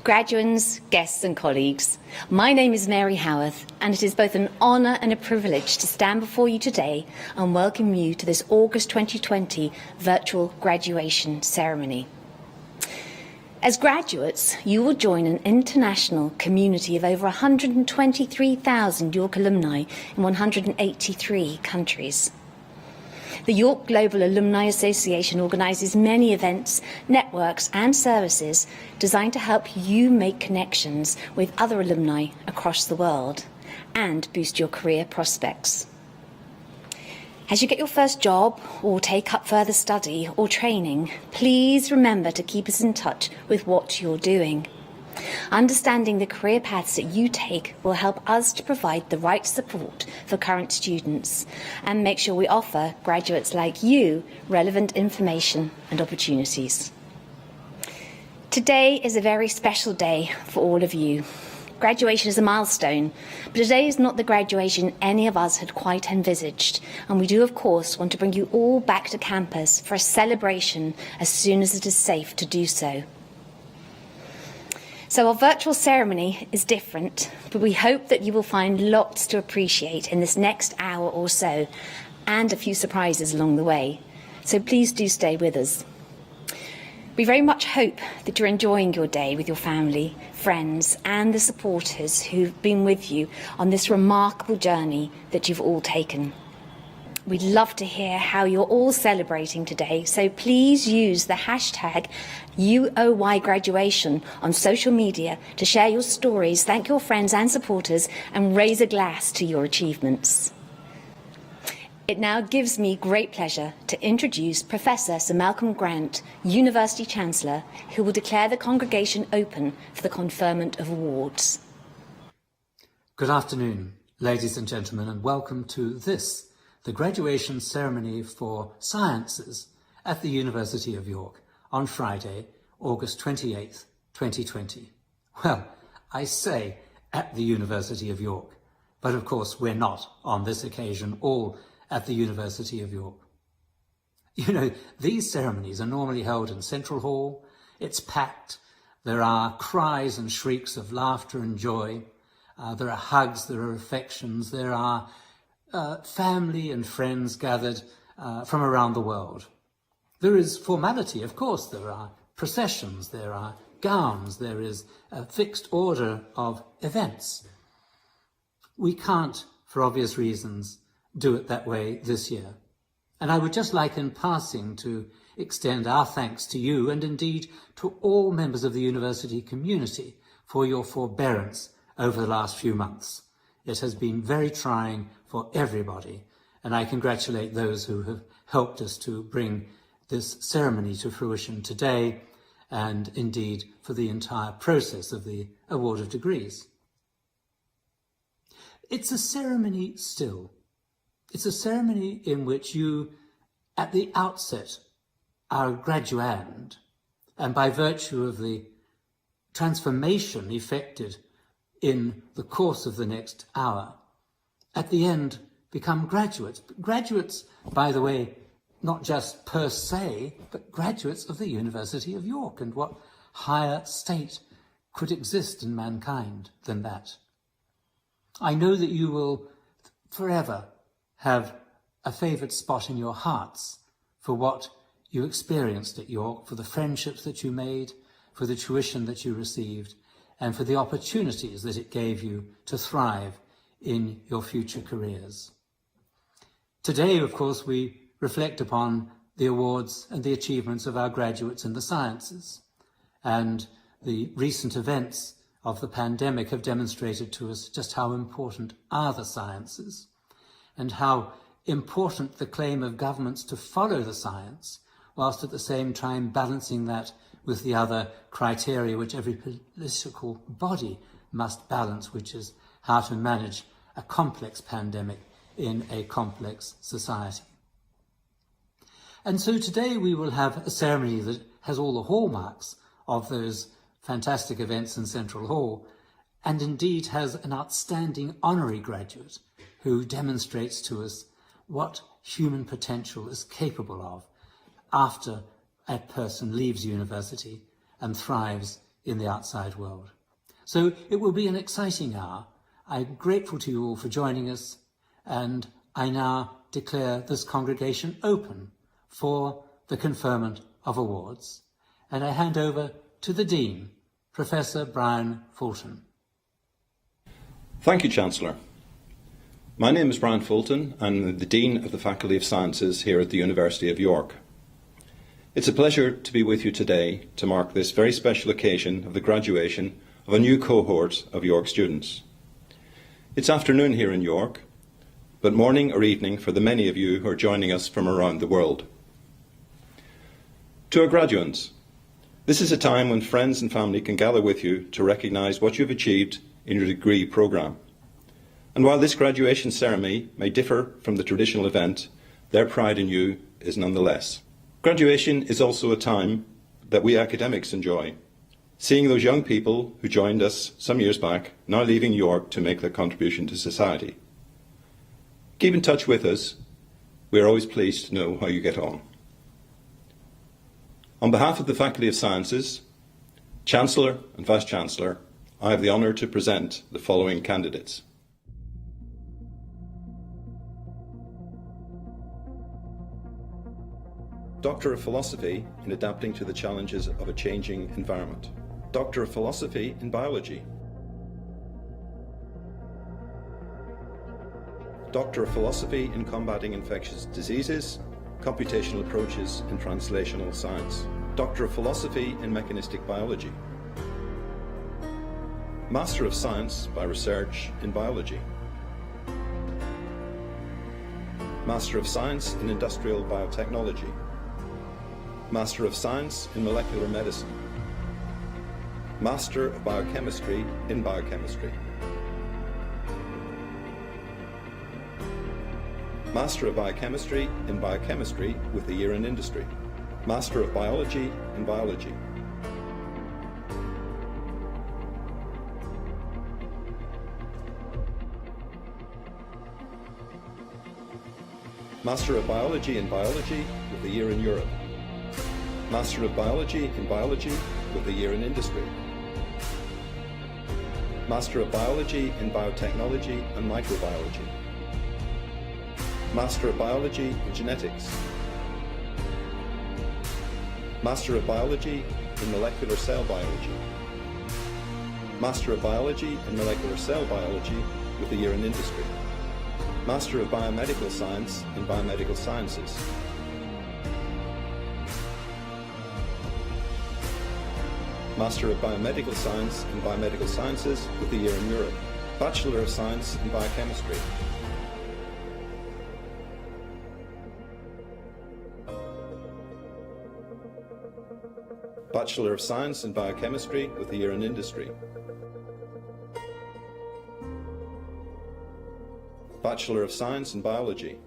Graduands, guests and colleagues, my name is Mary Haworth, and it is both an honour and a privilege to stand before you today and welcome you to this August 2020 virtual graduation ceremony. As graduates, you will join an international community of over 123,000 York alumni in 183 countries. The York Global Alumni Association organises many events, networks and services designed to help you make connections with other alumni across the world and boost your career prospects. As you get your first job or take up further study or training, please remember to keep us in touch with what you're doing. Understanding the career paths that you take will help us to provide the right support for current students and make sure we offer graduates like you relevant information and opportunities. Today is a very special day for all of you. Graduation is a milestone, but today is not the graduation any of us had quite envisaged, and we do of course want to bring you all back to campus for a celebration as soon as it is safe to do so. So our virtual ceremony is different, but we hope that you will find lots to appreciate in this next hour or so, and a few surprises along the way. So please do stay with us. We very much hope that you're enjoying your day with your family, friends, and the supporters who've been with you on this remarkable journey that you've all taken. We'd love to hear how you're all celebrating today, so please use the hashtag #UOYGraduation on social media to share your stories, thank your friends and supporters, and raise a glass to your achievements. It now gives me great pleasure to introduce Professor Sir Malcolm Grant, University Chancellor, who will declare the congregation open for the conferment of awards. Good afternoon, ladies and gentlemen, and welcome to this, the graduation ceremony for sciences at the University of York on Friday, August 28th, 2020. Well, I say at the University of York, but of course we're not on this occasion all at the University of York. You know, these ceremonies are normally held in Central Hall. It's packed. There are cries and shrieks of laughter and joy. There are hugs, there are affections, there are family and friends gathered from around the world. There is formality, of course. There are processions, there are gowns, there is a fixed order of events. We can't, for obvious reasons, do it that way this year. And I would just like in passing to extend our thanks to you and indeed to all members of the university community for your forbearance over the last few months. It has been very trying for everybody, and I congratulate those who have helped us to bring this ceremony to fruition today and indeed for the entire process of the award of degrees. It's a ceremony still. It's a ceremony in which you, at the outset, are a graduand, and by virtue of the transformation effected in the course of the next hour, at the end become graduates. Graduates, by the way, not just per se, but graduates of the University of York, and what higher state could exist in mankind than that? I know that you will forever have a favoured spot in your hearts for what you experienced at York, for the friendships that you made, for the tuition that you received, and for the opportunities that it gave you to thrive in your future careers. Today, of course, we reflect upon the awards and the achievements of our graduates in the sciences, and the recent events of the pandemic have demonstrated to us just how important are the sciences, and how important the claim of governments to follow the science, whilst at the same time balancing that with the other criteria which every political body must balance, which is how to manage a complex pandemic in a complex society. And so today we will have a ceremony that has all the hallmarks of those fantastic events in Central Hall, and indeed has an outstanding honorary graduate who demonstrates to us what human potential is capable of after a person leaves university and thrives in the outside world. So it will be an exciting hour. I'm grateful to you all for joining us, and I now declare this congregation open for the conferment of awards. And I hand over to the Dean, Professor Brian Fulton. Thank you, Chancellor. My name is Brian Fulton. I'm the Dean of the Faculty of Sciences here at the University of York. It's a pleasure to be with you today to mark this very special occasion of the graduation of a new cohort of York students. It's afternoon here in York, but morning or evening for the many of you who are joining us from around the world. To our graduands, this is a time when friends and family can gather with you to recognise what you've achieved in your degree programme. And while this graduation ceremony may differ from the traditional event, their pride in you is nonetheless. Graduation is also a time that we academics enjoy, seeing those young people who joined us some years back now leaving York to make their contribution to society. Keep in touch with us. We are always pleased to know how you get on. On behalf of the Faculty of Sciences, Chancellor and Vice-Chancellor, I have the honour to present the following candidates. Doctor of Philosophy in Adapting to the Challenges of a Changing Environment. Doctor of Philosophy in Biology. Doctor of Philosophy in Combating Infectious Diseases, Computational Approaches in Translational Science. Doctor of Philosophy in Mechanistic Biology. Master of Science by Research in Biology. Master of Science in Industrial Biotechnology. Master of Science in Molecular Medicine. Master of Biochemistry in Biochemistry. Master of Biochemistry in Biochemistry with a year in Industry. Master of Biology in Biology. Master of Biology in Biology with a year in Europe. Master of Biology in Biology with a year in Industry. Master of Biology in Biotechnology and Microbiology. Master of Biology in Genetics. Master of Biology in Molecular Cell Biology. Master of Biology in Molecular Cell Biology with a year in Industry. Master of Biomedical Science in Biomedical Sciences. Master of Biomedical Science in Biomedical Sciences with a year in Europe. Bachelor of Science in Biochemistry. Bachelor of Science in Biochemistry with a year in Industry. Bachelor of Science in Biology.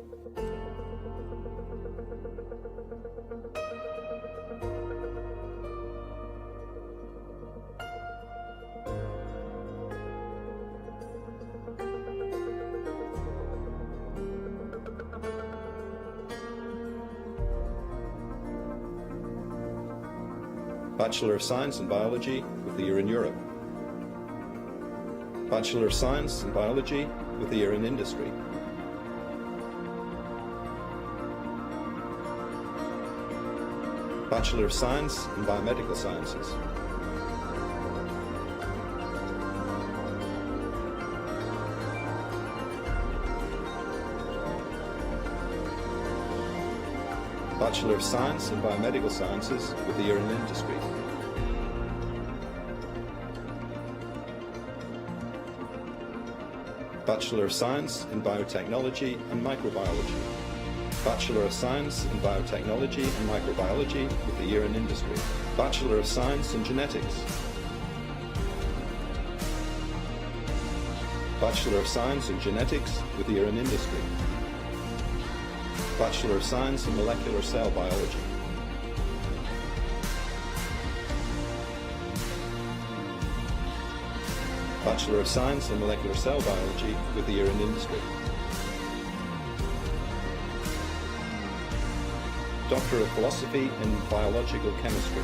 Bachelor of Science in Biology with a year in Europe. Bachelor of Science in Biology with a year in Industry. Bachelor of Science in Biomedical Sciences. Bachelor of Science in Biomedical Sciences with a year in Industry. Bachelor of Science in Biotechnology and Microbiology. Bachelor of Science in Biotechnology and Microbiology with a year in Industry. Bachelor of Science in Genetics. Bachelor of Science in Genetics with a year in Industry. Bachelor of Science in Molecular Cell Biology. Bachelor of Science in Molecular Cell Biology with a year in Industry. Doctor of Philosophy in Biological Chemistry.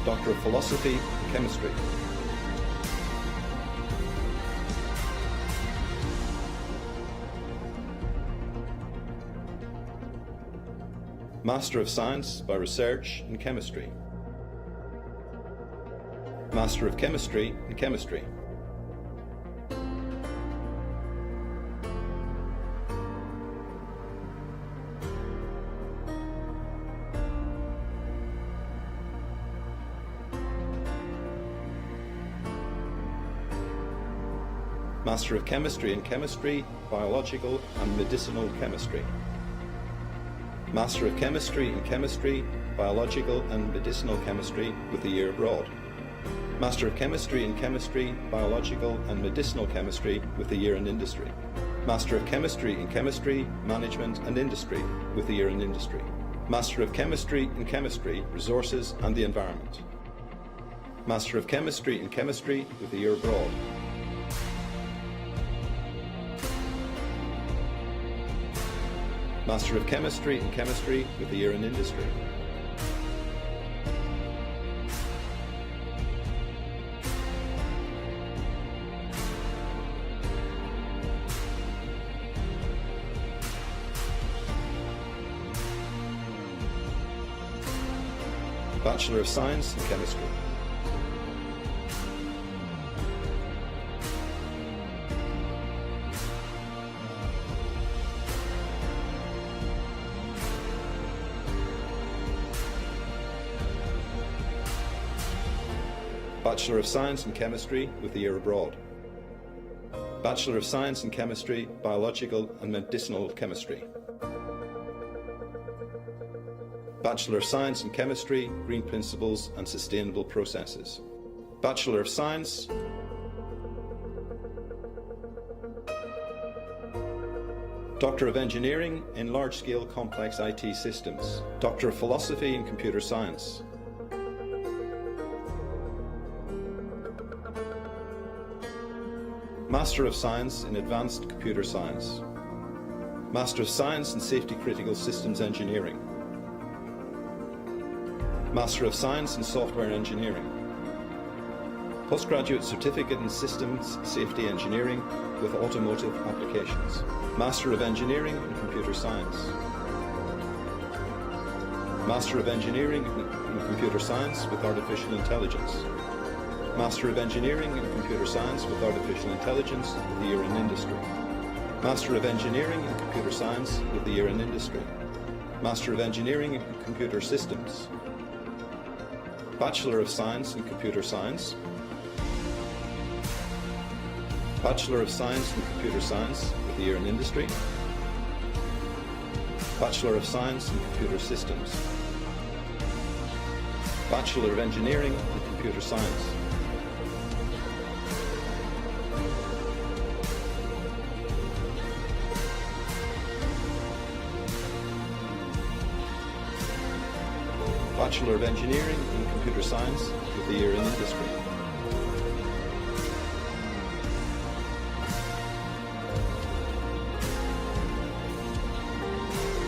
Doctor of Philosophy in Chemistry. Master of Science by Research in Chemistry. Master of Chemistry in Chemistry. Master of Chemistry in Chemistry, Biological and Medicinal Chemistry. Master of Chemistry in Chemistry, Biological and Medicinal Chemistry with a year abroad. Master of Chemistry in Chemistry, Biological and Medicinal Chemistry with a year in industry. Master of Chemistry in Chemistry, Management and Industry with a year in industry. Master of Chemistry in Chemistry, Resources and the Environment. Master of Chemistry in Chemistry with a year abroad. Master of Chemistry in Chemistry with a year in industry. Bachelor of Science in Chemistry. Bachelor of Science in Chemistry with a year abroad. Bachelor of Science in Chemistry, Biological and Medicinal Chemistry. Bachelor of Science in Chemistry, Green Principles and Sustainable Processes. Bachelor of Science. Doctor of Engineering in Large-Scale Complex IT Systems. Doctor of Philosophy in Computer Science. Master of Science in Advanced Computer Science. Master of Science in Safety Critical Systems Engineering. Master of Science in Software Engineering. Postgraduate Certificate in Systems Safety Engineering with Automotive Applications. Master of Engineering in Computer Science. Master of Engineering in Computer Science with Artificial Intelligence. Master of Engineering in Computer Science with Artificial Intelligence with a year in Industry. Master of Engineering in Computer Science with a year in Industry. Master of Engineering in Computer Systems. Bachelor of Science in Computer Science. Bachelor of Science in Computer Science with a year in Industry. Bachelor of Science in Computer Systems. Bachelor of Engineering in Computer Science. Bachelor of Engineering in Computer Science with a year in Industry.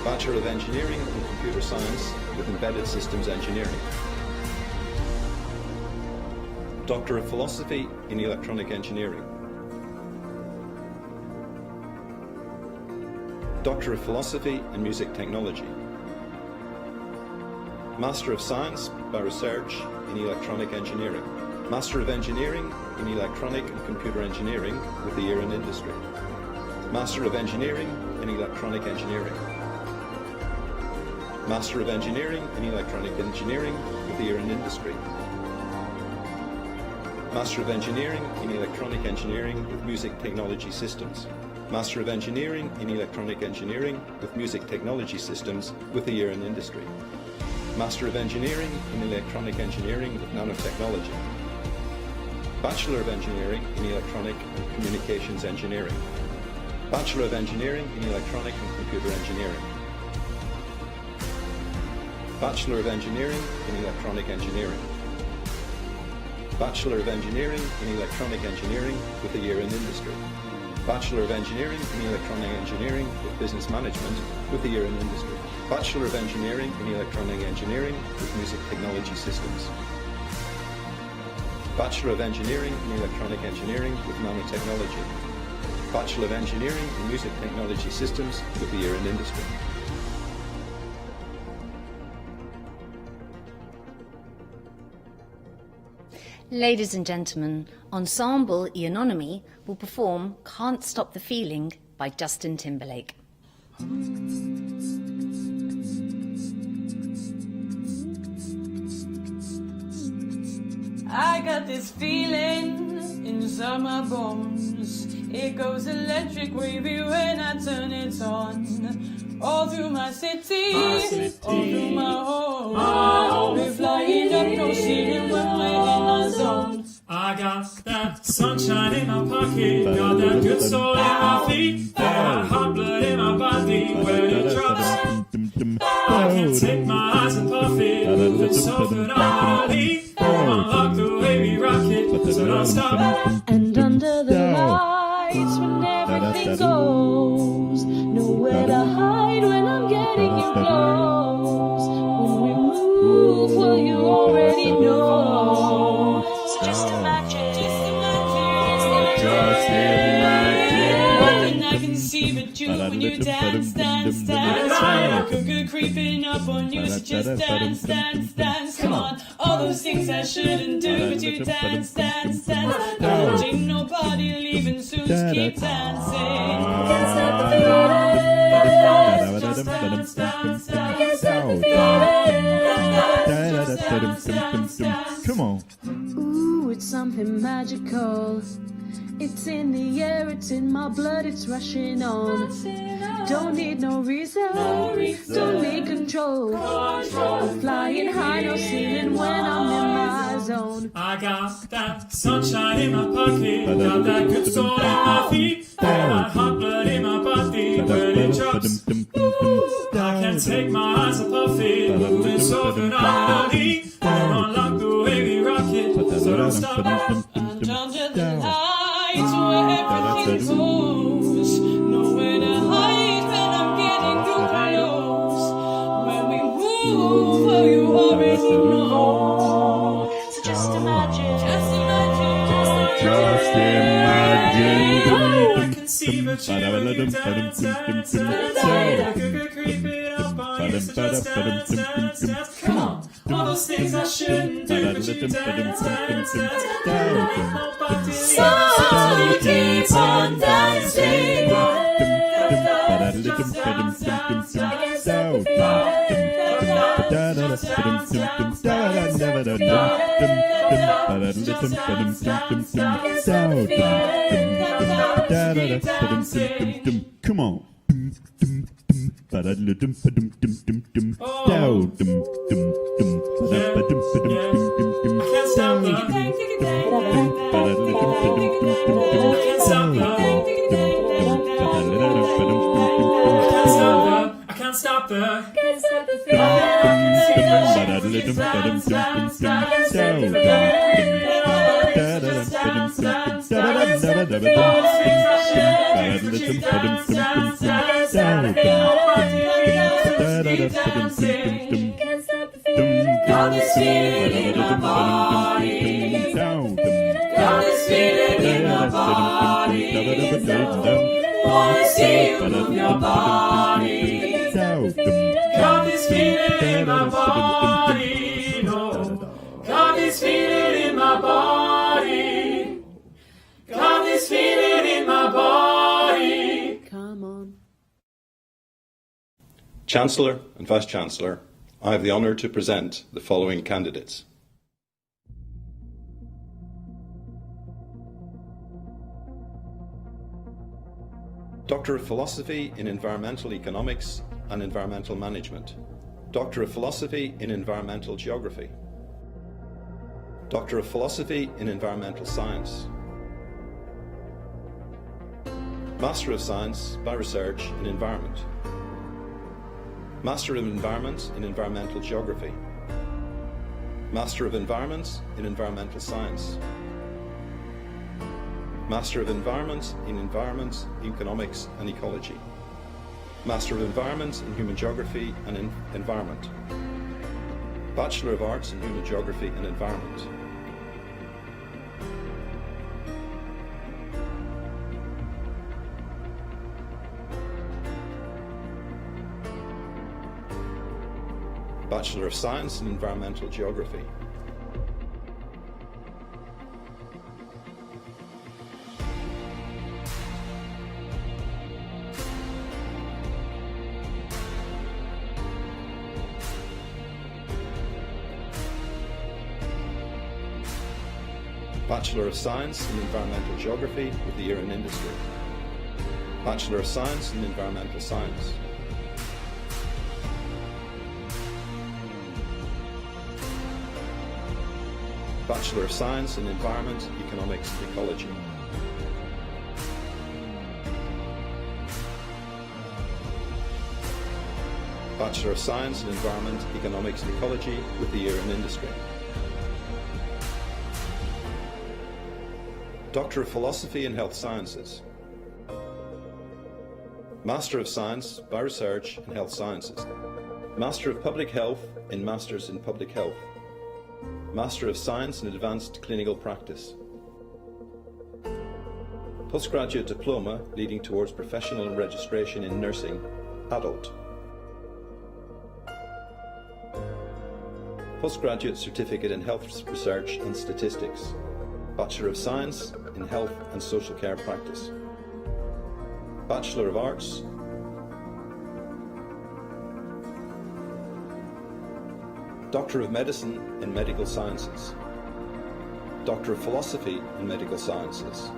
Bachelor of Engineering in Computer Science with Embedded Systems Engineering. Doctor of Philosophy in Electronic Engineering. Doctor of Philosophy in Music Technology. Master of Science by Research in Electronic Engineering. Master of Engineering in Electronic and Computer Engineering with a year in Industry. Master of Engineering in Electronic Engineering. Master of Engineering in Electronic Engineering with a year in Industry. Master of Engineering in Electronic Engineering with Music Technology Systems. Master of Engineering in Electronic Engineering with Music Technology Systems with a year in Industry. Master of Engineering in Electronic Engineering with Nanotechnology. Bachelor of Engineering in Electronic and Communications Engineering. Bachelor of Engineering in Electronic and Computer Engineering. Bachelor of Engineering in Electronic Engineering. Bachelor of Engineering in Electronic Engineering with a year in Industry. Bachelor of Engineering in Electronic Engineering with Business Management with a year in Industry. Bachelor of Engineering in Electronic Engineering with Music Technology Systems. Bachelor of Engineering in Electronic Engineering with Nanotechnology. Bachelor of Engineering in Music Technology Systems with the Year in Industry. Ladies and gentlemen, Ensemble Anonimi will perform Can't Stop the Feeling by Justin Timberlake. I got this feeling inside my bones. It goes electric wavy when I turn it on. All through my city, all through my home. We're flying up no ceiling when we're in our zone. I got that sunshine in my pocket, got that good soul in my feet, that hot blood in my body when it drops. I can't take my eyes off it, it's so good I wanna leave. Unlock the way we rock it, so don't stop. And under the lights when everything goes, nowhere to hide when I'm getting you close. When we move, well you already know. So just imagine, nothing I can see but you when you dance, dance, dance. Like a good creeping up on you, so just dance, dance, dance. Come on, all those things I shouldn't do, but you dance, dance, dance. Don't ain't nobody leaving soon, just keep dancing. Can't stop the feeling. Just dance, dance, dance. Can't stop the feeling. Just dance, dance, dance. Come on. Ooh, it's something magical. It's in the air, it's in my blood, it's rushing on. Don't need no reason, don't need control. I'm flying high, no ceiling when I'm in my zone. I got that sunshine in my pocket, got that good soul in my feet, that hot blood in my body when it drops. I can't take my eyes off it, moving so good I wanna leave. Unlock the way we rock it, so don't stop. And under the lights where everything goes, nowhere to hide when I'm getting too close. When we move, well you already know. So just imagine, just imagine, just imagine. I can see but you dance, dance, dance. Like a good creeping up on you, so just dance, dance, dance. Come on, all those things I shouldn't do, but you dance, dance, dance. Nobody So you keep on dancing. just dance, dance, dance. Come on. I can't stop the Got this feeling in my body. Got this feeling in my body. Wanna see you move your body. Got this feeling in my body. No. Got this feeling in my body. Got this feeling in my body. Come on. Chancellor and Vice-Chancellor, I have the honour to present the following candidates. Doctor of Philosophy in Environmental Economics and Environmental Management. Doctor of Philosophy in Environmental Geography. Doctor of Philosophy in Environmental Science. Master of Science by Research in Environment. Master of Environment in Environmental Geography. Master of Environment in Environmental Science. Master of Environment in Environment, Economics and Ecology. Master of Environment in Human Geography and Environment. Bachelor of Arts in Human Geography and Environment. Bachelor of Science in Environmental Geography. Bachelor of Science in Environmental Geography with a year in Industry. Bachelor of Science in Environmental Science. Bachelor of Science in Environment, Economics, Ecology. Bachelor of Science in Environment, Economics, Ecology with a year in Industry. Doctor of Philosophy in Health Sciences. Master of Science by Research in Health Sciences. Master of Public Health in Masters in Public Health. Master of Science in Advanced Clinical Practice. Postgraduate Diploma leading towards professional registration in nursing, adult. Postgraduate Certificate in Health Research and Statistics. Bachelor of Science in Health and Social Care Practice. Bachelor of Arts. Doctor of Medicine in Medical Sciences. Doctor of Philosophy in Medical Sciences.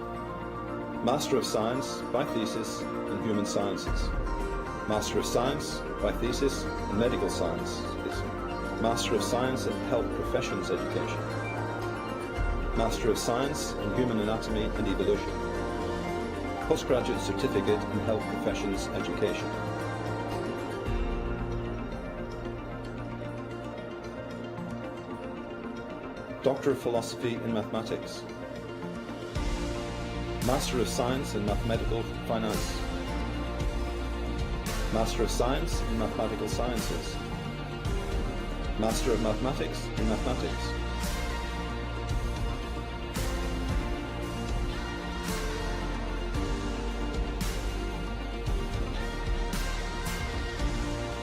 Master of Science by Thesis in Human Sciences. Master of Science by Thesis in Medical Sciences. Master of Science in Health Professions Education. Master of Science in Human Anatomy and Evolution. Postgraduate Certificate in Health Professions Education. Doctor of Philosophy in Mathematics. Master of Science in Mathematical Finance. Master of Science in Mathematical Sciences. Master of Mathematics in Mathematics.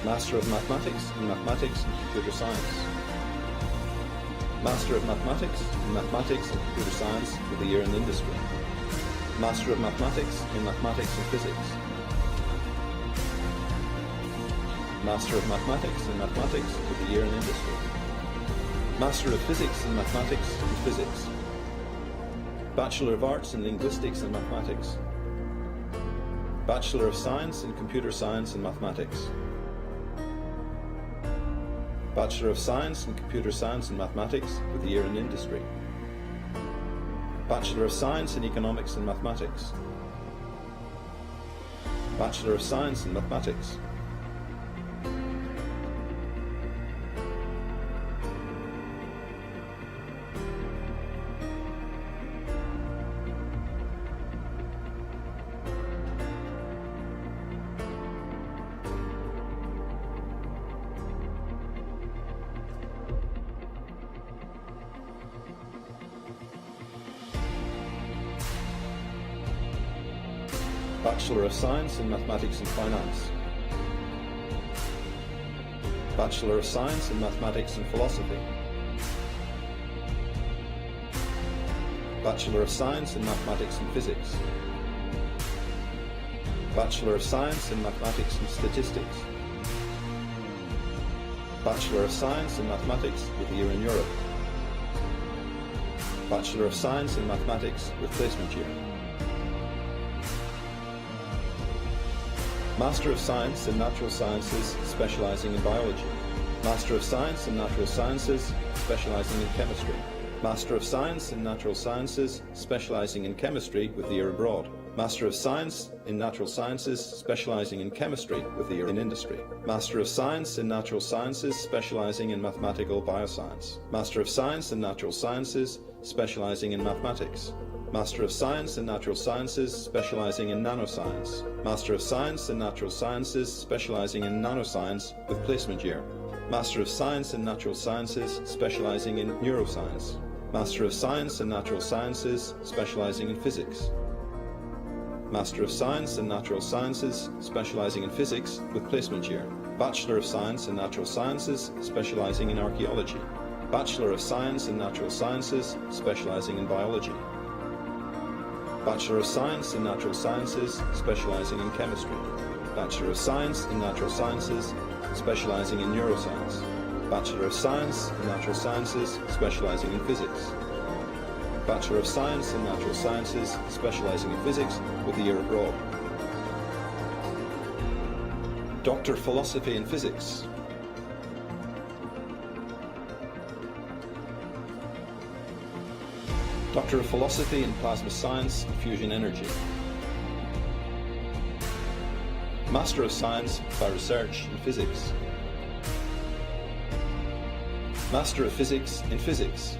Master of Mathematics in Mathematics and Computer Science. Master of Mathematics in Mathematics and Computer Science with a year in Industry. Master of Mathematics in Mathematics and Physics. Master of Mathematics in Mathematics with a year in Industry. Master of Physics in Mathematics and Physics. Bachelor of Arts in Linguistics and Mathematics. Bachelor of Science in Computer Science and Mathematics. Bachelor of Science in Computer Science and Mathematics with a year in Industry. Bachelor of Science in Economics and Mathematics. Bachelor of Science in Mathematics. Bachelor of Science in Mathematics and Finance. Bachelor of Science in Mathematics and Philosophy. Bachelor of Science in Mathematics and Physics. Bachelor of Science in Mathematics and Statistics. Bachelor of Science in Mathematics with a year in Europe. Bachelor of Science in Mathematics with placement year. Master of Science in Natural Sciences, specializing in biology. Master of Science in Natural Sciences, specializing in chemistry. Master of Science in Natural Sciences, specializing in chemistry with a year abroad. Master of Science in Natural Sciences, specializing in chemistry with a year in industry. Master of Science in Natural Sciences, specializing in mathematical bioscience. Master of Science in Natural Sciences, specializing in mathematics. Master of Science in Natural Sciences, specializing in nanoscience. Master of Science in Natural Sciences, specializing in nanoscience with placement year. Master of Science in Natural Sciences, specializing in neuroscience. Master of Science in Natural Sciences, specializing in physics. Master of Science in Natural Sciences, specializing in physics with placement year. Bachelor of Science in Natural Sciences, specialising in archaeology. Bachelor of Science in Natural Sciences, specialising in biology. Bachelor of Science in Natural Sciences, specialising in chemistry. Bachelor of Science in Natural Sciences, specialising in neuroscience. Bachelor of Science in Natural Sciences, specialising in physics. Bachelor of Science in Natural Sciences, specialising in physics with a year abroad. Doctor of Philosophy in Physics. Doctor of Philosophy in Plasma Science and Fusion Energy. Master of Science by Research in Physics. Master of Physics in Physics.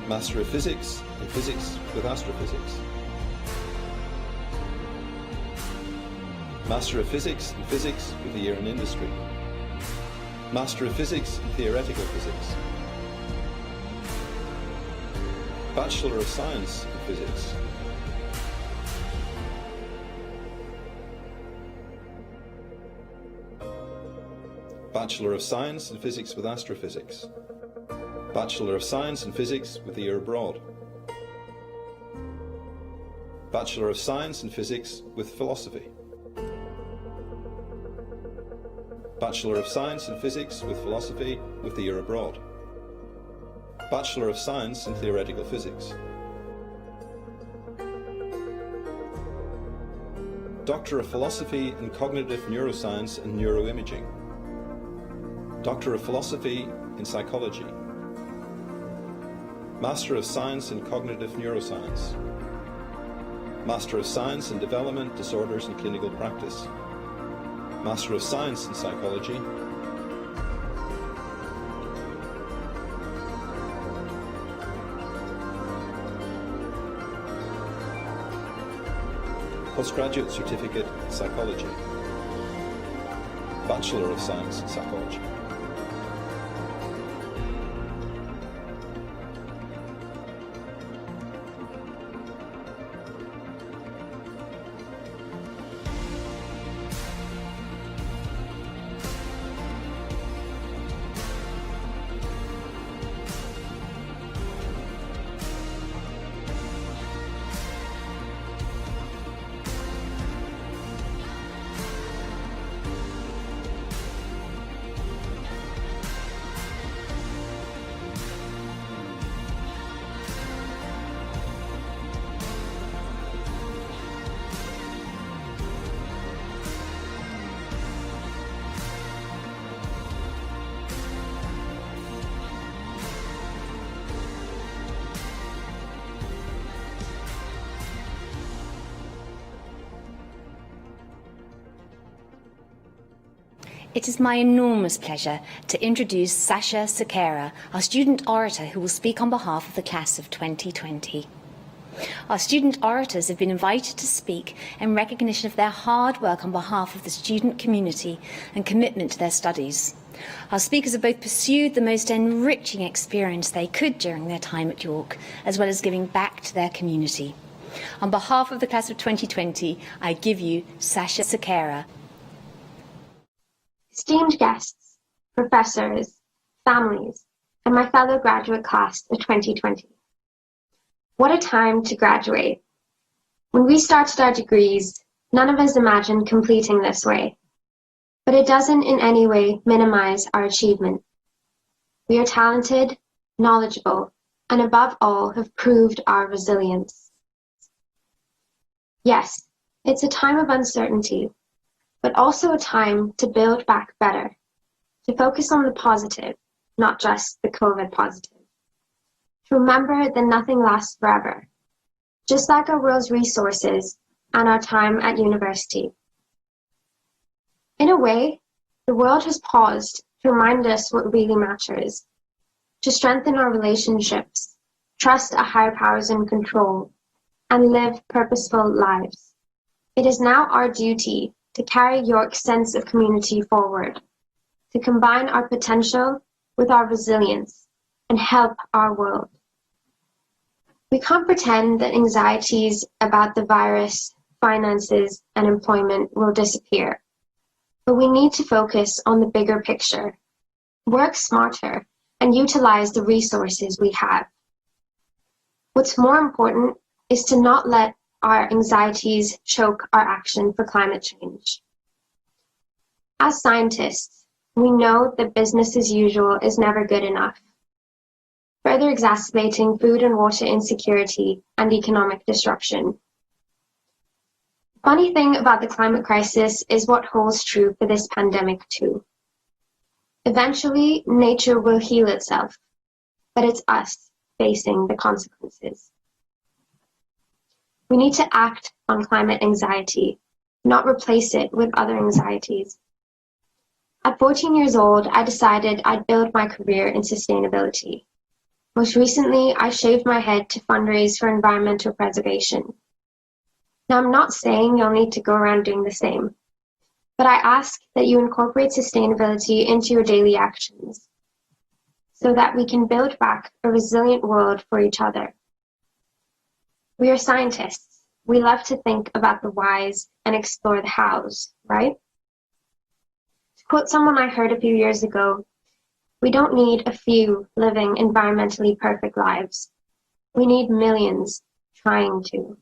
Master of Physics in Physics with Astrophysics. Master of Physics in Physics with a year in Industry. Master of Physics in Theoretical Physics. Bachelor of Science in Physics. Bachelor of Science in Physics with Astrophysics. Bachelor of Science in Physics with a year abroad. Bachelor of Science in Physics with Philosophy. Bachelor of Science in Physics with Philosophy with a year abroad. Bachelor of Science in Theoretical Physics. Doctor of Philosophy in Cognitive Neuroscience and Neuroimaging. Doctor of Philosophy in Psychology. Master of Science in Cognitive Neuroscience. Master of Science in Development, Disorders and Clinical Practice. Master of Science in Psychology. Postgraduate Certificate in Psychology. Bachelor of Science in Psychology. It is my enormous pleasure to introduce Sasha Sequeira, our student orator who will speak on behalf of the class of 2020. Our student orators have been invited to speak in recognition of their hard work on behalf of the student community and commitment to their studies. Our speakers have both pursued the most enriching experience they could during their time at York, as well as giving back to their community. On behalf of the class of 2020, I give you Sasha Sequeira. Esteemed guests, professors, families, and my fellow graduate class of 2020. What a time to graduate. When we started our degrees, none of us imagined completing this way, but it doesn't in any way minimize our achievement. We are talented, knowledgeable, and above all have proved our resilience. Yes, it's a time of uncertainty, but also a time to build back better, to focus on the positive, not just the COVID positive. To remember that nothing lasts forever, just like our world's resources and our time at university. In a way, the world has paused to remind us what really matters, to strengthen our relationships, trust our higher powers in control, and live purposeful lives. It is now our duty to carry York's sense of community forward, to combine our potential with our resilience and help our world. We can't pretend that anxieties about the virus, finances, and employment will disappear. But we need to focus on the bigger picture, work smarter, and utilize the resources we have. What's more important is to not let our anxieties choke our action for climate change. As scientists, we know that business as usual is never good enough, further exacerbating food and water insecurity and economic disruption. The funny thing about the climate crisis is what holds true for this pandemic too. Eventually, nature will heal itself, but it's us facing the consequences. We need to act on climate anxiety, not replace it with other anxieties. At 14 years old, I decided I'd build my career in sustainability. Most recently, I shaved my head to fundraise for environmental preservation. Now, I'm not saying you'll need to go around doing the same, but I ask that you incorporate sustainability into your daily actions so that we can build back a resilient world for each other. We are scientists. We love to think about the whys and explore the hows, right? To quote someone I heard a few years ago, we don't need a few living environmentally perfect lives. We need millions trying to.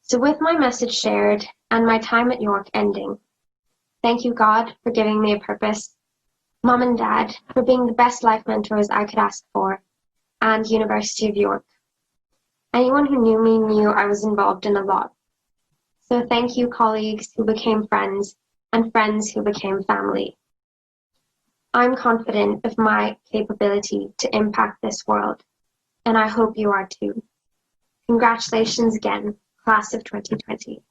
So with my message shared and my time at York ending, thank you, God, for giving me a purpose, Mom and Dad for being the best life mentors I could ask for, and University of York. Anyone who knew me knew I was involved in a lot. So thank you, colleagues who became friends, and friends who became family. I'm confident of my capability to impact this world, and I hope you are too. Congratulations again, class of 2020.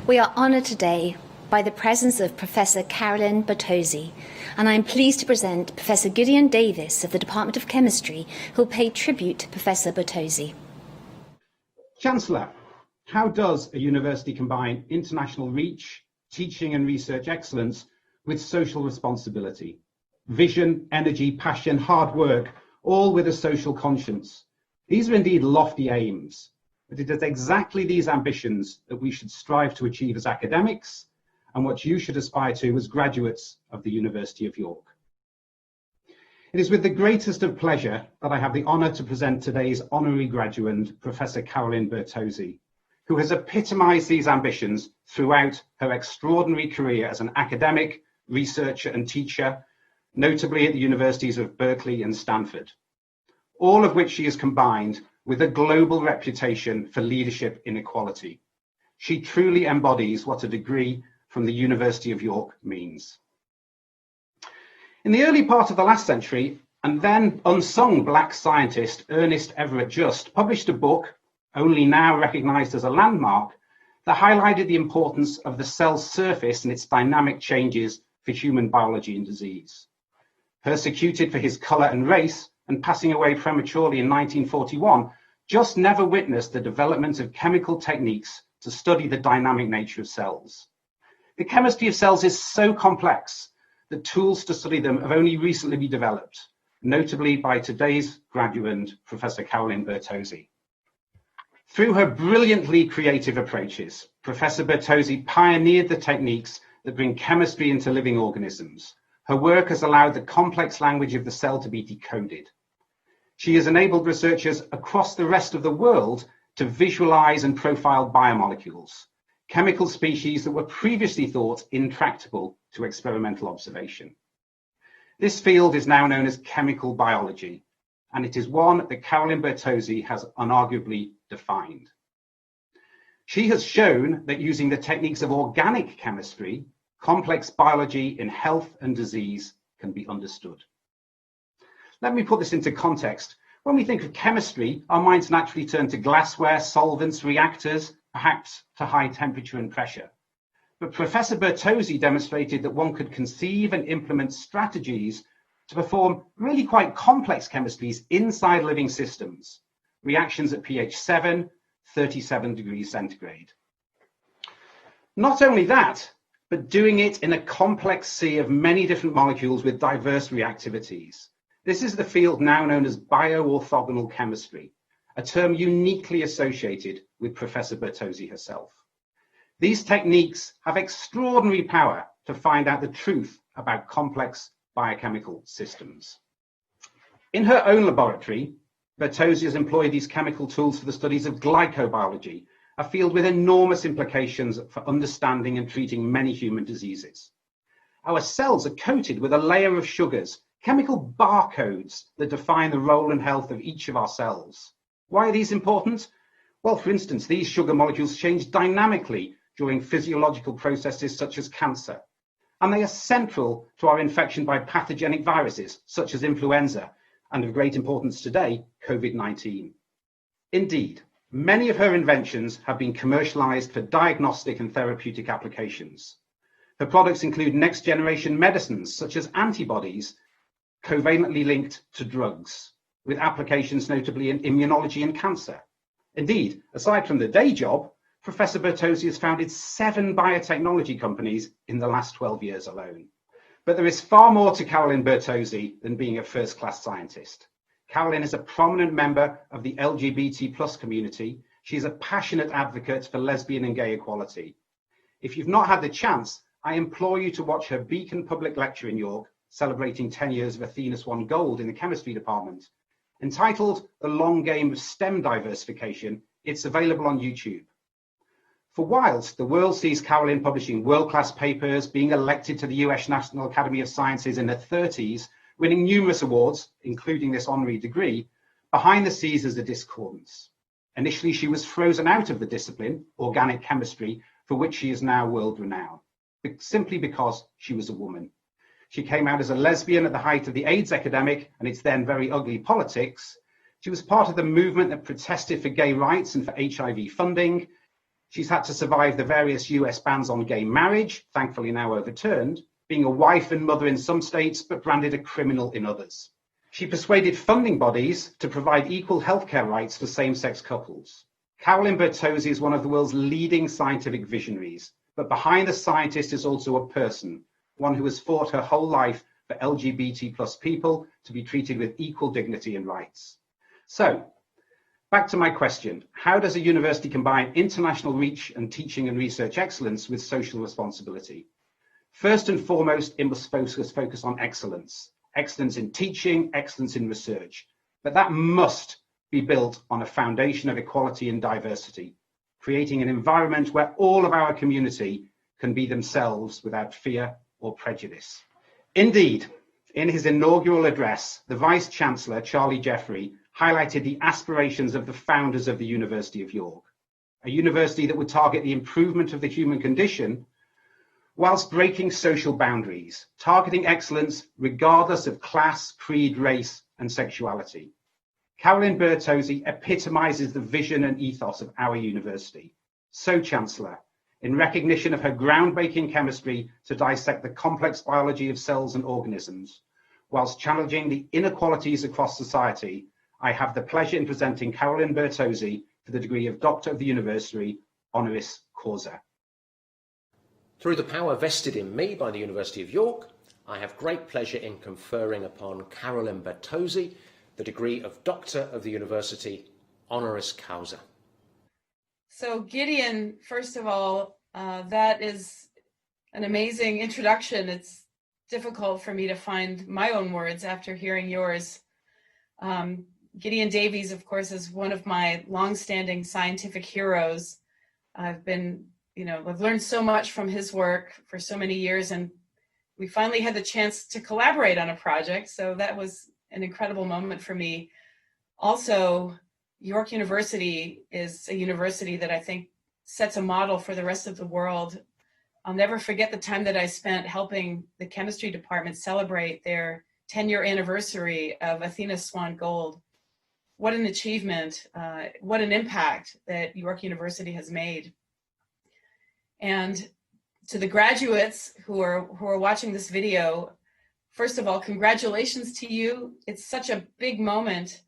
We are honoured today by the presence of Professor Carolyn Bertozzi, and I'm pleased to present Professor Gideon Davis of the Department of Chemistry, who will pay tribute to Professor Bertozzi. Chancellor, how does a university combine international reach, teaching and research excellence with social responsibility? Vision, energy, passion, hard work, all with a social conscience. These are indeed lofty aims, but it is exactly these ambitions that we should strive to achieve as academics and what you should aspire to as graduates of the University of York. It is with the greatest of pleasure that I have the honour to present today's honorary graduand, Professor Carolyn Bertozzi, who has epitomised these ambitions throughout her extraordinary career as an academic, researcher and teacher, notably at the universities of Berkeley and Stanford, all of which she has combined with a global reputation for leadership in equality. She truly embodies what a degree from the University of York means. In the early part of the last century, and then unsung black scientist Ernest Everett Just published a book, only now recognised as a landmark, that highlighted the importance of the cell's surface and its dynamic changes for human biology and disease. Persecuted for his colour and race and passing away prematurely in 1941, Just never witnessed the development of chemical techniques to study the dynamic nature of cells. The chemistry of cells is so complex that tools to study them have only recently been developed, notably by today's graduand, Professor Carolyn Bertozzi. Through her brilliantly creative approaches, Professor Bertozzi pioneered the techniques that bring chemistry into living organisms. Her work has allowed the complex language of the cell to be decoded. She has enabled researchers across the rest of the world to visualize and profile biomolecules, chemical species that were previously thought intractable to experimental observation. This field is now known as chemical biology, and it is one that Carolyn Bertozzi has unarguably defined. She has shown that using the techniques of organic chemistry, complex biology in health and disease can be understood. Let me put this into context. When we think of chemistry, our minds naturally turn to glassware, solvents, reactors, perhaps to high temperature and pressure. But Professor Bertozzi demonstrated that one could conceive and implement strategies to perform really quite complex chemistries inside living systems, reactions at pH 7, 37 degrees centigrade. Not only that, but doing it in a complex sea of many different molecules with diverse reactivities. This is the field now known as bioorthogonal chemistry, a term uniquely associated with Professor Bertozzi herself. These techniques have extraordinary power to find out the truth about complex biochemical systems. In her own laboratory, Bertozzi has employed these chemical tools for the studies of glycobiology, a field with enormous implications for understanding and treating many human diseases. Our cells are coated with a layer of sugars, chemical barcodes that define the role and health of each of our cells. Why are these important? Well, for instance, these sugar molecules change dynamically during physiological processes such as cancer, and they are central to our infection by pathogenic viruses such as influenza, and of great importance today, COVID-19. Indeed, many of her inventions have been commercialized for diagnostic and therapeutic applications. Her products include next-generation medicines such as antibodies covalently linked to drugs, with applications notably in immunology and cancer. Indeed, aside from the day job, Professor Bertozzi has founded 7 biotechnology companies in the last 12 years alone. But there is far more to Carolyn Bertozzi than being a first-class scientist. Carolyn is a prominent member of the LGBT+ community. She is a passionate advocate for lesbian and gay equality. If you've not had the chance, I implore you to watch her Beacon public lecture in York, celebrating 10 years of Athena Swan Gold in the chemistry department. Entitled The Long Game of STEM Diversification, it's available on YouTube. For whilst the world sees Carolyn publishing world-class papers, being elected to the US National Academy of Sciences in her 30s, winning numerous awards, including this honorary degree, behind the scenes is a discordance. Initially, she was frozen out of the discipline, organic chemistry, for which she is now world-renowned, simply because she was a woman. She came out as a lesbian at the height of the AIDS epidemic and its then very ugly politics. She was part of the movement that protested for gay rights and for HIV funding. She's had to survive the various US bans on gay marriage, thankfully now overturned, being a wife and mother in some states, but branded a criminal in others. She persuaded funding bodies to provide equal healthcare rights for same-sex couples. Carolyn Bertozzi is one of the world's leading scientific visionaries, but behind the scientist is also a person, one who has fought her whole life for LGBT+ people to be treated with equal dignity and rights. So, back to my question, how does a university combine international reach and teaching and research excellence with social responsibility? First and foremost, it must focus on excellence. Excellence in teaching, excellence in research. But that must be built on a foundation of equality and diversity, creating an environment where all of our community can be themselves without fear or prejudice. Indeed, in his inaugural address, the Vice-Chancellor, Charlie Jeffrey, highlighted the aspirations of the founders of the University of York, a university that would target the improvement of the human condition whilst breaking social boundaries, targeting excellence regardless of class, creed, race, and sexuality. Carolyn Bertozzi epitomizes the vision and ethos of our university. So, Chancellor, in recognition of her groundbreaking chemistry to dissect the complex biology of cells and organisms, whilst challenging the inequalities across society, I have the pleasure in presenting Carolyn Bertozzi for the degree of Doctor of the University, honoris causa. Through the power vested in me by the University of York, I have great pleasure in conferring upon Carolyn Bertozzi the degree of Doctor of the University, honoris causa. So Gideon, first of all, that is an amazing introduction. It's difficult for me to find my own words after hearing yours. Gideon Davies, of course, is one of my longstanding scientific heroes. I've learned so much from his work for so many years, and we finally had the chance to collaborate on a project. So that was an incredible moment for me. Also, York University is a university that I think sets a model for the rest of the world. I'll never forget the time that I spent helping the chemistry department celebrate their 10-year anniversary of Athena Swan Gold. What an achievement, what an impact that York University has made. And to the graduates who are watching this video, first of all, congratulations to you. It's such a big moment.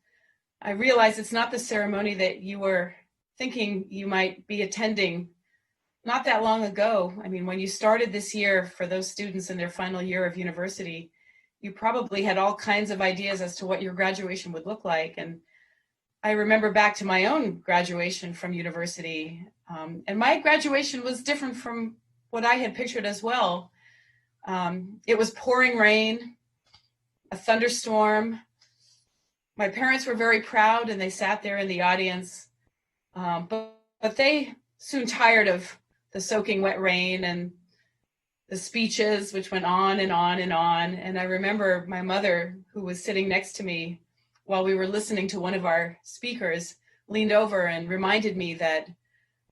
I realize it's not the ceremony that you were thinking you might be attending not that long ago. I mean, when you started this year for those students in their final year of university, you probably had all kinds of ideas as to what your graduation would look like. And I remember back to my own graduation from university, and my graduation was different from what I had pictured as well. It was pouring rain, a thunderstorm. My parents were very proud and they sat there in the audience, but they soon tired of the soaking wet rain and the speeches, which went on and on and on. And I remember my mother, who was sitting next to me while we were listening to one of our speakers, leaned over and reminded me that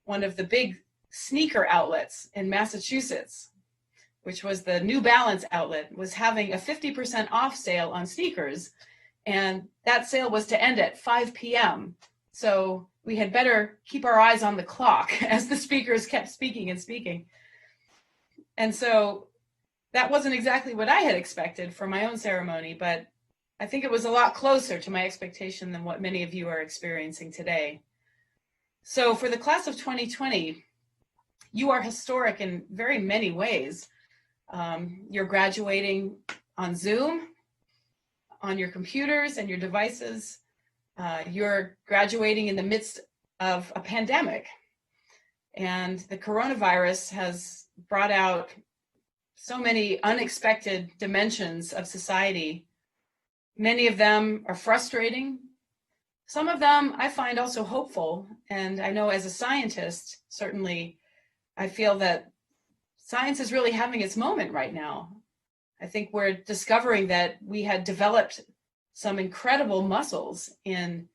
one of the big sneaker outlets in Massachusetts, which was the New Balance outlet, was having a 50% off sale on sneakers. And that sale was to end at 5 p.m. So we had better keep our eyes on the clock as the speakers kept speaking and speaking. And so that wasn't exactly what I had expected for my own ceremony, but I think it was a lot closer to my expectation than what many of you are experiencing today. So for the class of 2020, you are historic in very many ways. You're graduating on Zoom, on your computers and your devices. You're graduating in the midst of a pandemic. And the coronavirus has brought out so many unexpected dimensions of society. Many of them are frustrating. Some of them I find also hopeful. And I know as a scientist, certainly, I feel that science is really having its moment right now. I think we're discovering that we had developed some incredible muscles in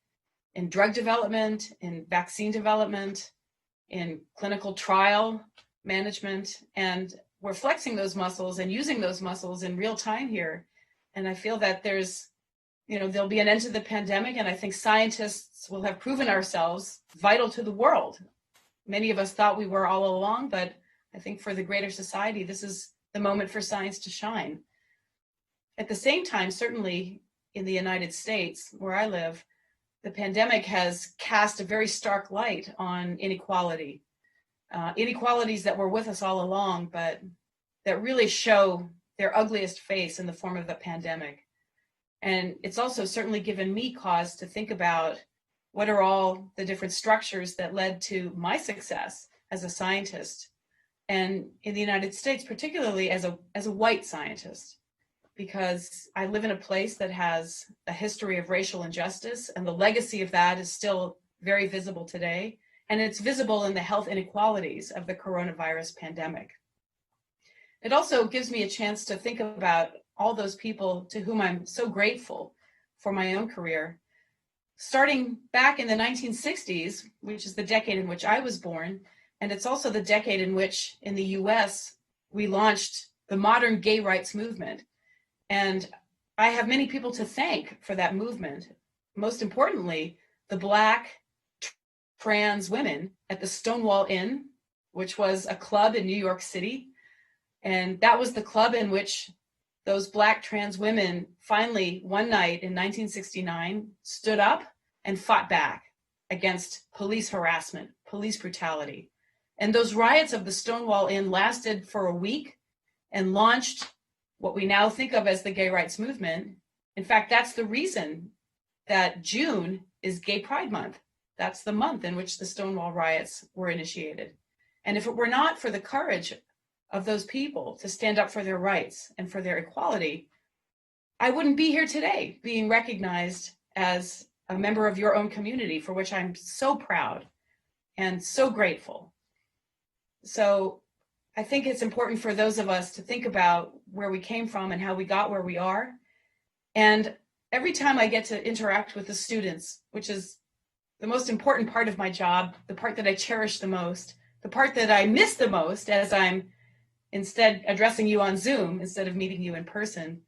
drug development, in vaccine development, in clinical trial management, and we're flexing those muscles and using those muscles in real time here. And I feel that there'll be an end to the pandemic, and I think scientists will have proven ourselves vital to the world. Many of us thought we were all along, but I think for the greater society, this is the moment for science to shine. At the same time, certainly in the United States, where I live, the pandemic has cast a very stark light on inequality. Inequalities that were with us all along, but that really show their ugliest face in the form of the pandemic. And it's also certainly given me cause to think about what are all the different structures that led to my success as a scientist, and in the United States, particularly as a white scientist, because I live in a place that has a history of racial injustice, and the legacy of that is still very visible today. And it's visible in the health inequalities of the coronavirus pandemic. It also gives me a chance to think about all those people to whom I'm so grateful for my own career. Starting back in the 1960s, which is the decade in which I was born, and it's also the decade in which in the US, we launched the modern gay rights movement. And I have many people to thank for that movement. Most importantly, the Black trans women at the Stonewall Inn, which was a club in New York City. And that was the club in which those Black trans women finally, one night in 1969, stood up and fought back against police harassment, police brutality. And those riots of the Stonewall Inn lasted for a week and launched what we now think of as the gay rights movement. In fact, that's the reason that June is Gay Pride Month. That's the month in which the Stonewall riots were initiated. And if it were not for the courage of those people to stand up for their rights and for their equality, I wouldn't be here today being recognized as a member of your own community, for which I'm so proud and so grateful. So I think it's important for those of us to think about where we came from and how we got where we are. And every time I get to interact with the students, which is the most important part of my job, the part that I cherish the most, the part that I miss the most as I'm instead addressing you on Zoom instead of meeting you in person.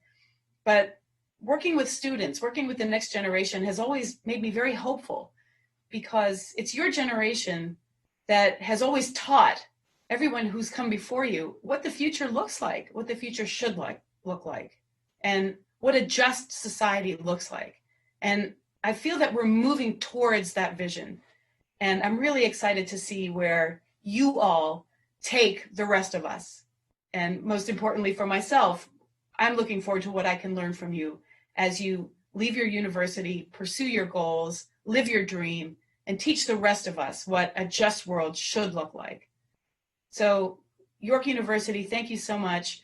But working with students, working with the next generation has always made me very hopeful, because it's your generation that has always taught everyone who's come before you what the future looks like, what the future should look like, and what a just society looks like. And I feel that we're moving towards that vision. And I'm really excited to see where you all take the rest of us. And most importantly for myself, I'm looking forward to what I can learn from you as you leave your university, pursue your goals, live your dream, and teach the rest of us what a just world should look like. So York University, thank you so much.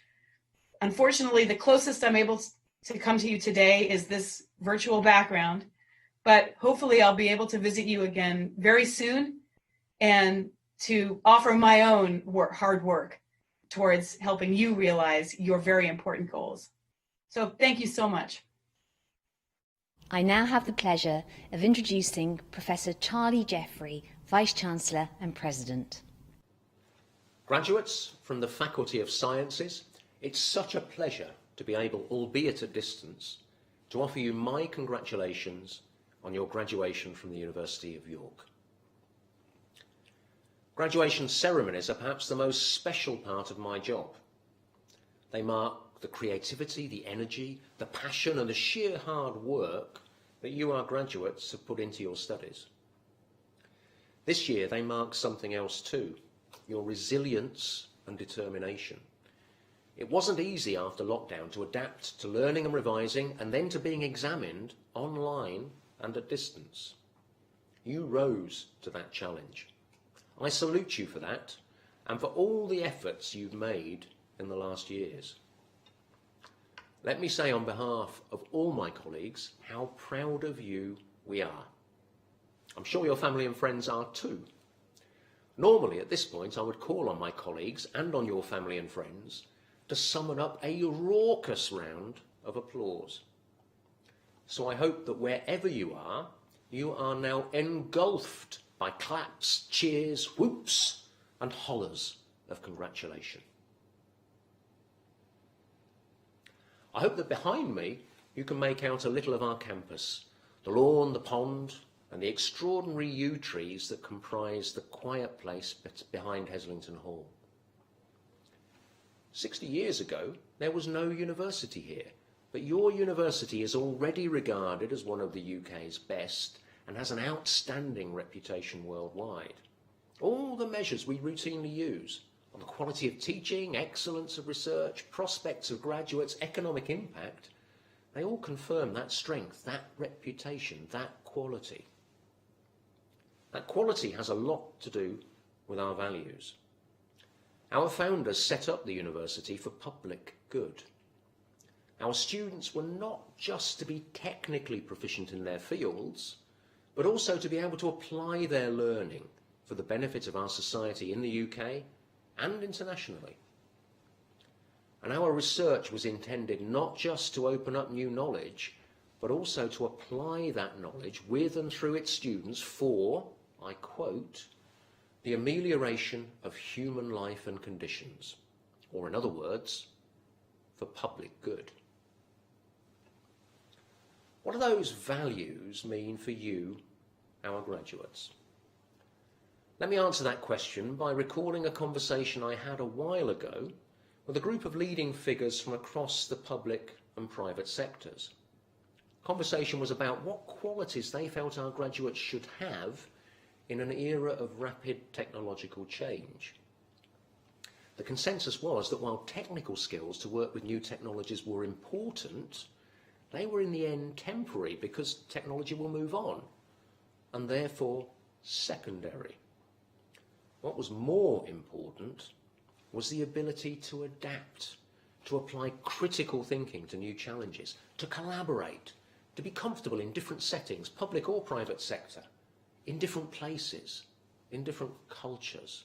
Unfortunately, the closest I'm able to come to you today is this virtual background, but hopefully I'll be able to visit you again very soon and to offer my own hard work towards helping you realize your very important goals. So thank you so much. I now have the pleasure of introducing Professor Charlie Jeffrey, Vice-Chancellor and President. Graduates from the Faculty of Sciences, it's such a pleasure to be able, albeit at distance, to offer you my congratulations on your graduation from the University of York. Graduation ceremonies are perhaps the most special part of my job. They mark the creativity, the energy, the passion and the sheer hard work that you, our graduates, have put into your studies. This year they mark something else too, your resilience and determination. It wasn't easy after lockdown to adapt to learning and revising and then to being examined online and at distance. You rose to that challenge. I salute you for that and for all the efforts you've made in the last years. Let me say on behalf of all my colleagues how proud of you we are. I'm sure your family and friends are too. Normally at this point I would call on my colleagues and on your family and friends to summon up a raucous round of applause. So I hope that wherever you are now engulfed by claps, cheers, whoops and hollers of congratulation. I hope that behind me you can make out a little of our campus, the lawn, the pond and the extraordinary yew trees that comprise the quiet place behind Heslington Hall. 60 years ago, there was no university here, but your university is already regarded as one of the UK's best and has an outstanding reputation worldwide. All the measures we routinely use on the quality of teaching, excellence of research, prospects of graduates, economic impact, they all confirm that strength, that reputation, that quality. That quality has a lot to do with our values. Our founders set up the university for public good. Our students were not just to be technically proficient in their fields, but also to be able to apply their learning for the benefit of our society in the UK and internationally. And our research was intended not just to open up new knowledge, but also to apply that knowledge with and through its students for, I quote, the amelioration of human life and conditions, or in other words, for public good. What do those values mean for you, our graduates? Let me answer that question by recalling a conversation I had a while ago with a group of leading figures from across the public and private sectors. The conversation was about what qualities they felt our graduates should have in an era of rapid technological change. The consensus was that while technical skills to work with new technologies were important, they were in the end temporary because technology will move on, and therefore secondary. What was more important was the ability to adapt, to apply critical thinking to new challenges, to collaborate, to be comfortable in different settings, public or private sector, in different places, in different cultures.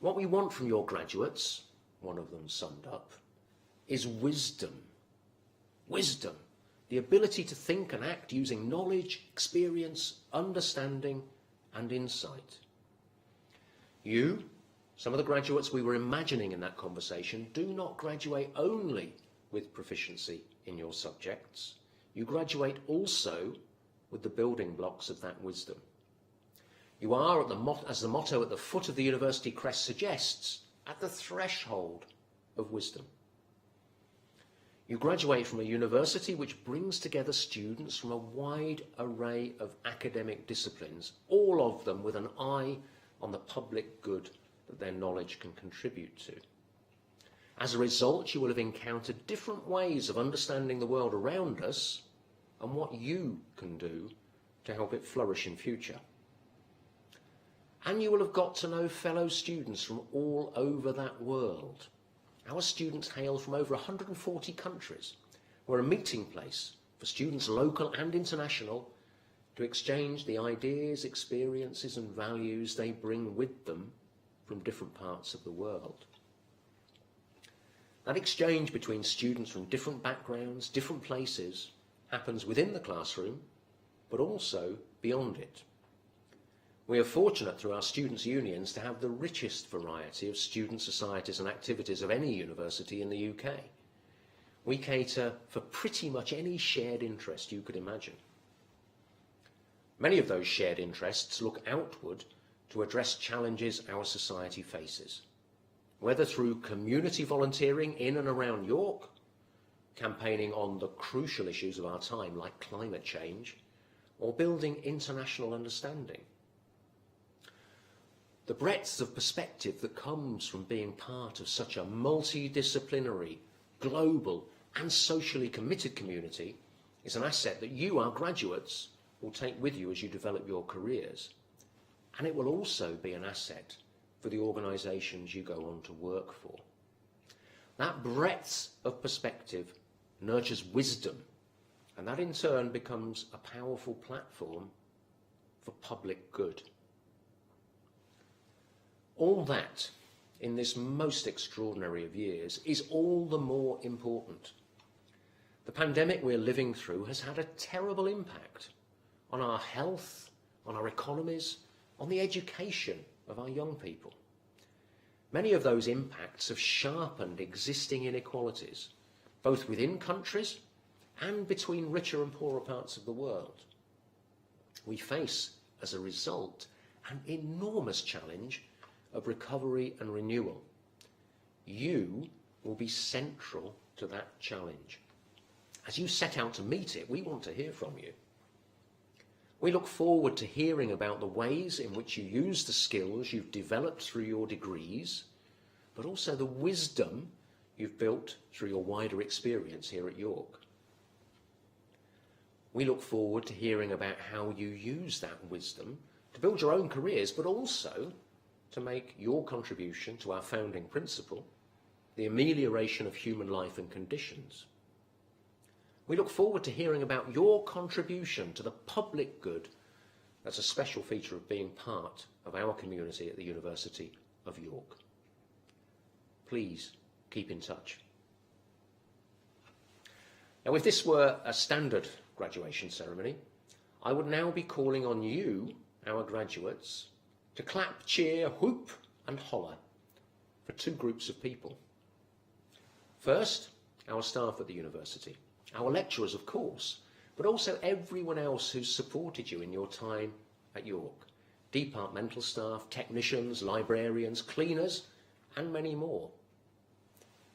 What we want from your graduates, one of them summed up, is wisdom. Wisdom, the ability to think and act using knowledge, experience, understanding, and insight. You, some of the graduates we were imagining in that conversation, do not graduate only with proficiency in your subjects. You graduate also with the building blocks of that wisdom. You are, as the motto at the foot of the university crest suggests, at the threshold of wisdom. You graduate from a university which brings together students from a wide array of academic disciplines, all of them with an eye on the public good that their knowledge can contribute to. As a result, you will have encountered different ways of understanding the world around us and what you can do to help it flourish in future. And you will have got to know fellow students from all over that world. Our students hail from over 140 countries. We're a meeting place for students local and international to exchange the ideas, experiences and values they bring with them from different parts of the world. That exchange between students from different backgrounds, different places, happens within the classroom, but also beyond it. We are fortunate through our students' unions to have the richest variety of student societies and activities of any university in the UK. We cater for pretty much any shared interest you could imagine. Many of those shared interests look outward to address challenges our society faces, whether through community volunteering in and around York, campaigning on the crucial issues of our time like climate change, or building international understanding. The breadth of perspective that comes from being part of such a multidisciplinary, global and socially committed community is an asset that you, our graduates, will take with you as you develop your careers. And it will also be an asset for the organisations you go on to work for. That breadth of perspective nurtures wisdom, and that in turn becomes a powerful platform for public good. All that, in this most extraordinary of years, is all the more important. The pandemic we're living through has had a terrible impact on our health, on our economies, on the education of our young people. Many of those impacts have sharpened existing inequalities, both within countries and between richer and poorer parts of the world. We face, as a result, an enormous challenge of recovery and renewal. You will be central to that challenge. As you set out to meet it, we want to hear from you. We look forward to hearing about the ways in which you use the skills you've developed through your degrees, but also the wisdom you've built through your wider experience here at York. We look forward to hearing about how you use that wisdom to build your own careers, but also to make your contribution to our founding principle, the amelioration of human life and conditions. We look forward to hearing about your contribution to the public good as a special feature of being part of our community at the University of York. Please keep in touch. Now, if this were a standard graduation ceremony, I would now be calling on you, our graduates, to clap, cheer, whoop and holler for two groups of people. First, our staff at the university, our lecturers of course, but also everyone else who's supported you in your time at York. Departmental staff, technicians, librarians, cleaners and many more.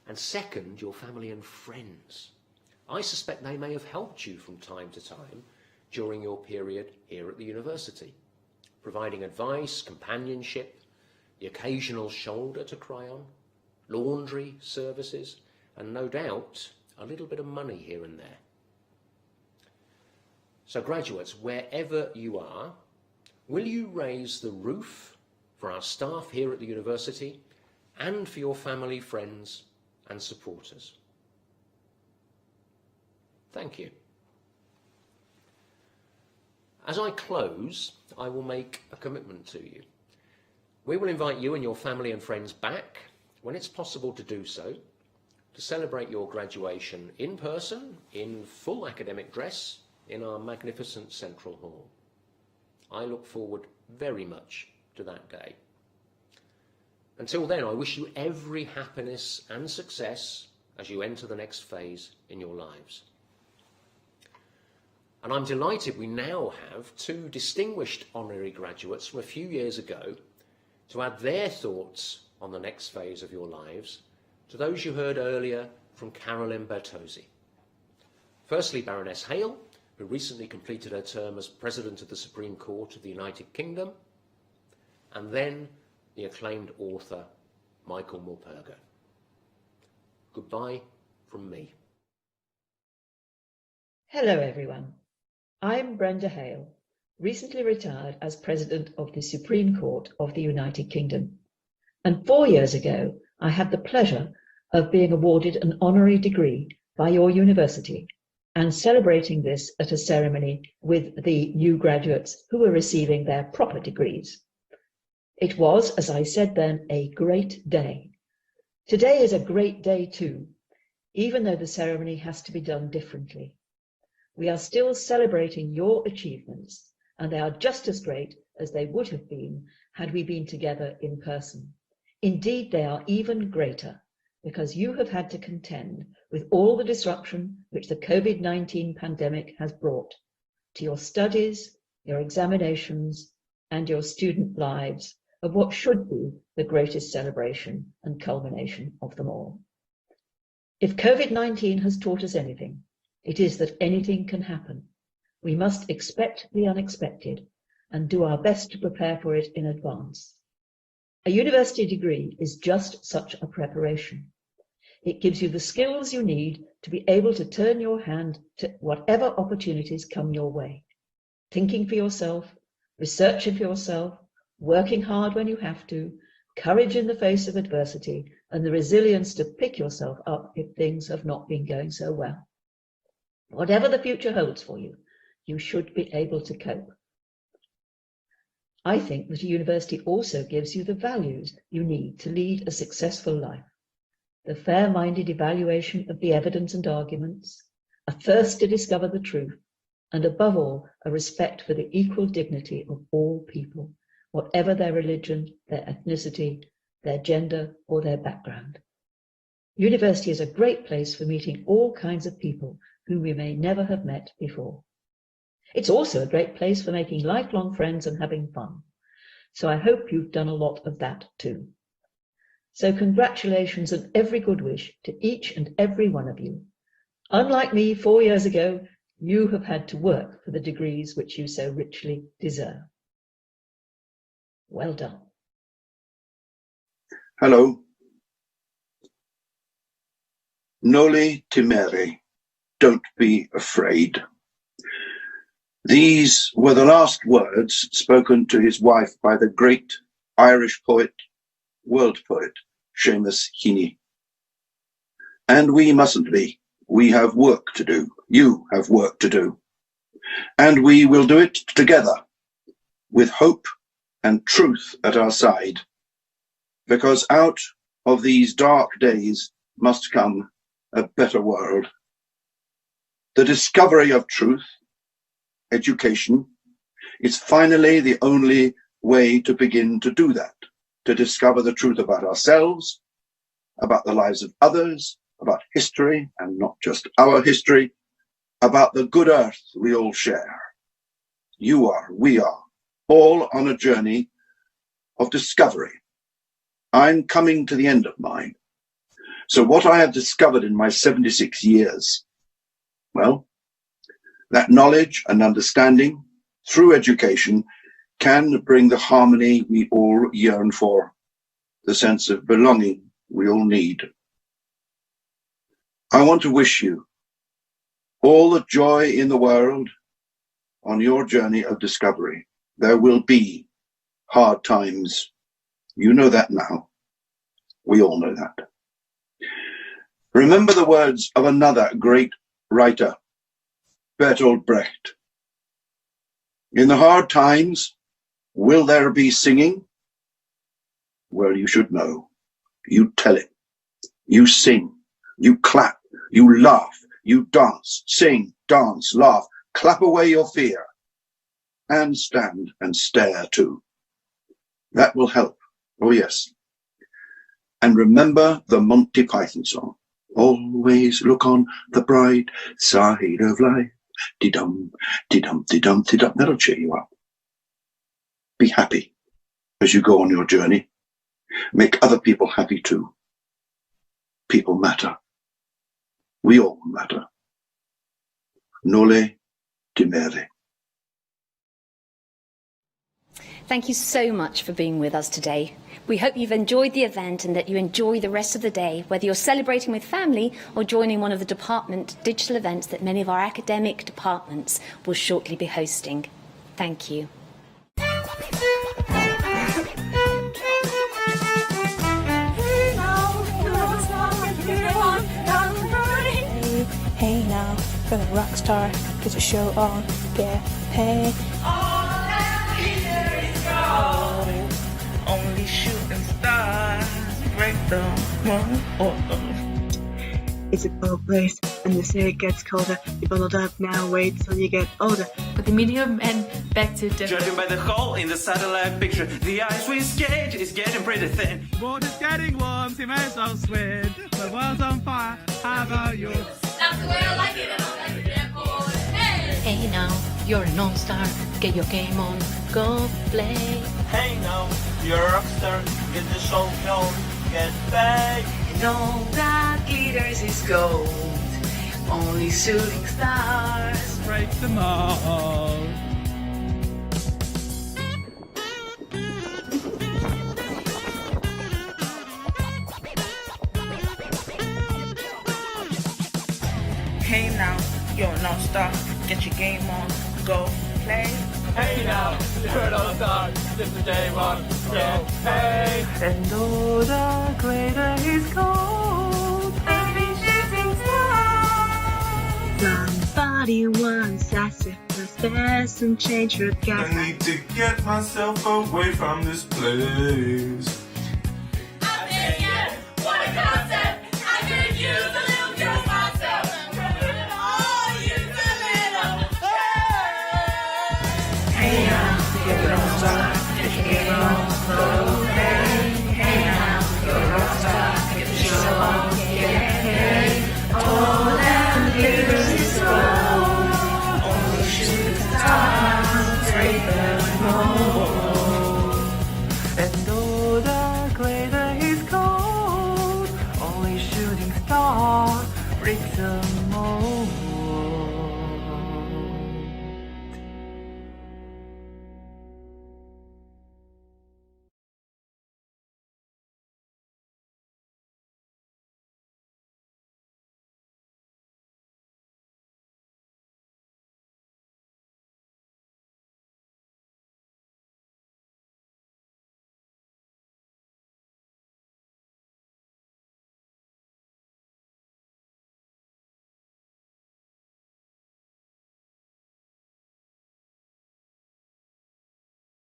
And second, your family and friends. I suspect they may have helped you from time to time during your period here at the university, providing advice, companionship, the occasional shoulder to cry on, laundry services, and no doubt a little bit of money here and there. So graduates, wherever you are, will you raise the roof for our staff here at the university and for your family, friends and supporters? Thank you. As I close, I will make a commitment to you. We will invite you and your family and friends back, when it's possible to do so, to celebrate your graduation in person, in full academic dress, in our magnificent Central Hall. I look forward very much to that day. Until then, I wish you every happiness and success as you enter the next phase in your lives. And I'm delighted we now have two distinguished honorary graduates from a few years ago to add their thoughts on the next phase of your lives to those you heard earlier from Carolyn Bertozzi. Firstly, Baroness Hale, who recently completed her term as President of the Supreme Court of the United Kingdom, and then the acclaimed author, Michael Morpurgo. Goodbye from me. Hello everyone. I'm Brenda Hale, recently retired as President of the Supreme Court of the United Kingdom. And 4 years ago, I had the pleasure of being awarded an honorary degree by your university and celebrating this at a ceremony with the new graduates who were receiving their proper degrees. It was, as I said then, a great day. Today is a great day too, even though the ceremony has to be done differently. We are still celebrating your achievements, and they are just as great as they would have been had we been together in person. Indeed, they are even greater, because you have had to contend with all the disruption which the COVID-19 pandemic has brought to your studies, your examinations, and your student lives of what should be the greatest celebration and culmination of them all. If COVID-19 has taught us anything, it is that anything can happen. We must expect the unexpected and do our best to prepare for it in advance. A university degree is just such a preparation. It gives you the skills you need to be able to turn your hand to whatever opportunities come your way. Thinking for yourself, researching for yourself, working hard when you have to, courage in the face of adversity, and the resilience to pick yourself up if things have not been going so well. Whatever the future holds for you, you should be able to cope. I think that a university also gives you the values you need to lead a successful life. The fair-minded evaluation of the evidence and arguments, a thirst to discover the truth, and above all, a respect for the equal dignity of all people, whatever their religion, their ethnicity, their gender, or their background. University is a great place for meeting all kinds of people whom we may never have met before. It's also a great place for making lifelong friends and having fun. So I hope you've done a lot of that too. So congratulations and every good wish to each and every one of you. Unlike me 4 years ago, you have had to work for the degrees which you so richly deserve. Well done. Hello. Noli timere. Don't be afraid. These were the last words spoken to his wife by the great Irish poet, world poet, Seamus Heaney. And we mustn't be. We have work to do. You have work to do. And we will do it together, with hope and truth at our side, because out of these dark days must come a better world. The discovery of truth, education, is finally the only way to begin to do that, to discover the truth about ourselves, about the lives of others, about history, and not just our history, about the good earth we all share. You are, we are, all on a journey of discovery. I'm coming to the end of mine. So what I have discovered in my 76 years, well, that knowledge and understanding through education can bring the harmony we all yearn for, the sense of belonging we all need. I want to wish you all the joy in the world on your journey of discovery. There will be hard times. You know that now. We all know that. Remember the words of another great writer, Bertolt Brecht. In the hard times, will there be singing? Well, you should know. You tell it. You sing. You clap. You laugh. You dance. Sing, dance, laugh. Clap away your fear. And stand and stare too. That will help. Oh, yes. And remember the Monty Python song. Always look on the bright side of life. Dee-dum, dee-dum, dee-dum, dee-dum. That'll cheer you up. Be happy as you go on your journey. Make other people happy too. People matter. We all matter. Noli timere. Thank you so much for being with us today. We hope you've enjoyed the event and that you enjoy the rest of the day, whether you're celebrating with family or joining one of the department digital events that many of our academic departments will shortly be hosting. Thank you. Hey now, for the rock star, get your show on, yeah, hey. Only shooting stars break the mold. It's a cold place, and they say it gets colder. You bundled up now, wait till you get older. But the meaning of men back to the... Judging by the hole in the satellite picture, the ice we skate is getting pretty thin. The water's getting warm, so you may as well swim. The world's on fire, how about you? That's the way I like it, and I like it, boy. Hey! Hey now, you're an all-star, get your game on, go play. Hey now, you're a rock star, get the show on, get paid. And all that glitters is gold, only shooting stars break the mold. Hey now, you're an all-star, get your game on, go play. Hey now, you're an all-star, this is day one, get paid. And all the glitter is gold, only shooting stars. Somebody once asked if the best and change her gas. I need to get myself away from this place.